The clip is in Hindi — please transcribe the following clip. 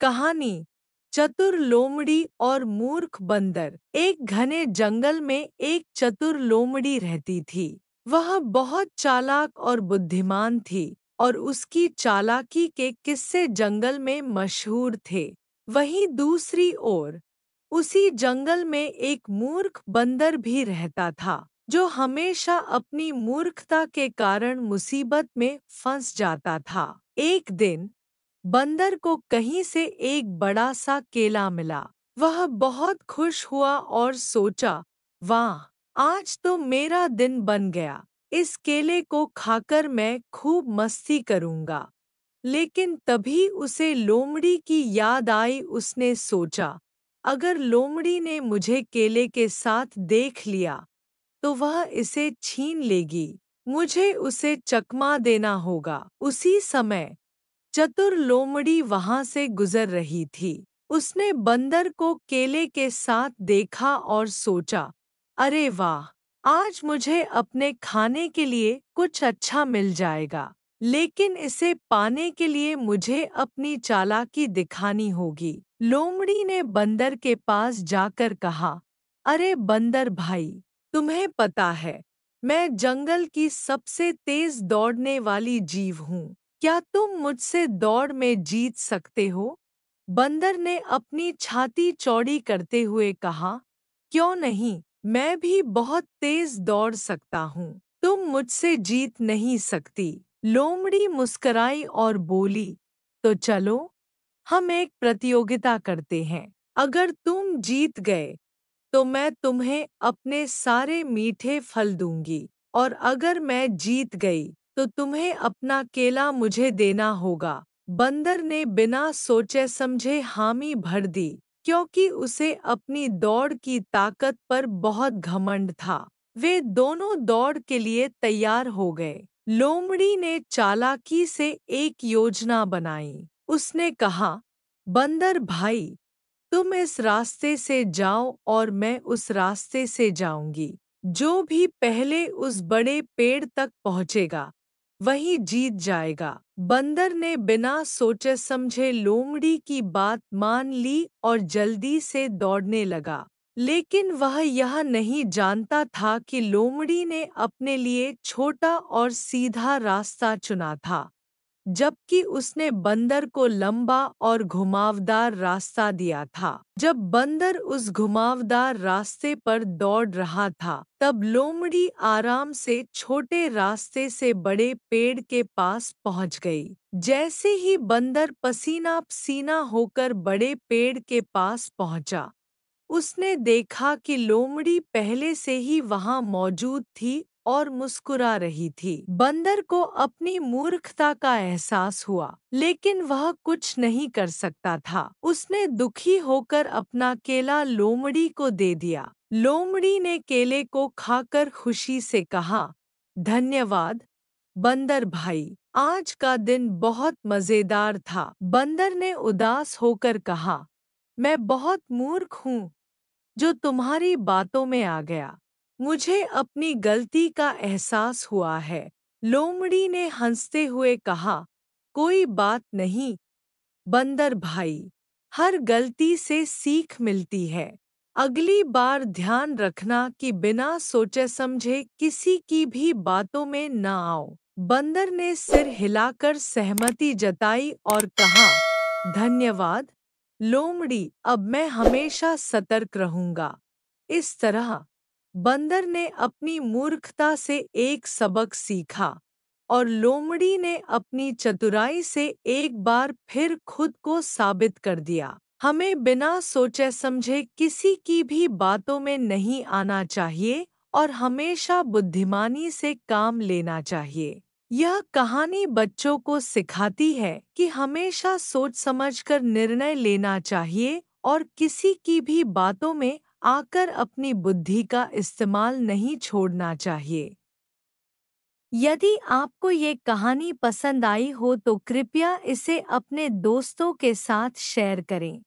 कहानी चतुर लोमड़ी और मूर्ख बंदर। एक घने जंगल में एक चतुर लोमड़ी रहती थी। वह बहुत चालाक और बुद्धिमान थी और उसकी चालाकी के किस्से जंगल में मशहूर थे। वहीं दूसरी ओर उसी जंगल में एक मूर्ख बंदर भी रहता था, जो हमेशा अपनी मूर्खता के कारण मुसीबत में फंस जाता था। एक दिन बंदर को कहीं से एक बड़ा सा केला मिला। वह बहुत खुश हुआ और सोचा, वाह, आज तो मेरा दिन बन गया। इस केले को खाकर मैं खूब मस्ती करूंगा। लेकिन तभी उसे लोमड़ी की याद आई। उसने सोचा, अगर लोमड़ी ने मुझे केले के साथ देख लिया तो वह इसे छीन लेगी। मुझे उसे चकमा देना होगा। उसी समय चतुर लोमड़ी वहां से गुजर रही थी। उसने बंदर को केले के साथ देखा और सोचा, अरे वाह, आज मुझे अपने खाने के लिए कुछ अच्छा मिल जाएगा। लेकिन इसे पाने के लिए मुझे अपनी चालाकी दिखानी होगी। लोमड़ी ने बंदर के पास जाकर कहा, अरे बंदर भाई, तुम्हें पता है, मैं जंगल की सबसे तेज दौड़ने वाली जीव हूँ। क्या तुम मुझसे दौड़ में जीत सकते हो? बंदर ने अपनी छाती चौड़ी करते हुए कहा, क्यों नहीं, मैं भी बहुत तेज दौड़ सकता हूँ। तुम मुझसे जीत नहीं सकती। लोमड़ी मुस्कराई और बोली, तो चलो, हम एक प्रतियोगिता करते हैं। अगर तुम जीत गए तो मैं तुम्हें अपने सारे मीठे फल दूंगी, और अगर मैं जीत गई तो तुम्हें अपना केला मुझे देना होगा। बंदर ने बिना सोचे समझे हामी भर दी, क्योंकि उसे अपनी दौड़ की ताकत पर बहुत घमंड था। वे दोनों दौड़ के लिए तैयार हो गए। लोमड़ी ने चालाकी से एक योजना बनाई। उसने कहा, बंदर भाई, तुम इस रास्ते से जाओ और मैं उस रास्ते से जाऊंगी। जो भी पहले उस बड़े पेड़ तक पहुंचेगा वही जीत जाएगा। बंदर ने बिना सोचे समझे लोमड़ी की बात मान ली और जल्दी से दौड़ने लगा। लेकिन वह यह नहीं जानता था कि लोमड़ी ने अपने लिए छोटा और सीधा रास्ता चुना था, जबकि उसने बंदर को लंबा और घुमावदार रास्ता दिया था। जब बंदर उस घुमावदार रास्ते पर दौड़ रहा था, तब लोमड़ी आराम से छोटे रास्ते से बड़े पेड़ के पास पहुंच गई। जैसे ही बंदर पसीना पसीना होकर बड़े पेड़ के पास पहुंचा, उसने देखा कि लोमड़ी पहले से ही वहां मौजूद थी और मुस्कुरा रही थी। बंदर को अपनी मूर्खता का एहसास हुआ, लेकिन वह कुछ नहीं कर सकता था। उसने दुखी होकर अपना केला लोमड़ी को दे दिया। लोमड़ी ने केले को खाकर खुशी से कहा, धन्यवाद बंदर भाई, आज का दिन बहुत मजेदार था। बंदर ने उदास होकर कहा, मैं बहुत मूर्ख हूँ जो तुम्हारी बातों में आ गया। मुझे अपनी गलती का एहसास हुआ है। लोमड़ी ने हंसते हुए कहा, कोई बात नहीं बंदर भाई, हर गलती से सीख मिलती है। अगली बार ध्यान रखना कि बिना सोचे समझे किसी की भी बातों में न आओ। बंदर ने सिर हिलाकर सहमति जताई और कहा, धन्यवाद लोमड़ी, अब मैं हमेशा सतर्क रहूंगा। इस तरह बंदर ने अपनी मूर्खता से एक सबक सीखा और लोमड़ी ने अपनी चतुराई से एक बार फिर खुद को साबित कर दिया। हमें बिना सोचे समझे किसी की भी बातों में नहीं आना चाहिए और हमेशा बुद्धिमानी से काम लेना चाहिए। यह कहानी बच्चों को सिखाती है कि हमेशा सोच समझकर निर्णय लेना चाहिए और किसी की भी बातों में आकर अपनी बुद्धि का इस्तेमाल नहीं छोड़ना चाहिए। यदि आपको ये कहानी पसंद आई हो तो कृपया इसे अपने दोस्तों के साथ शेयर करें।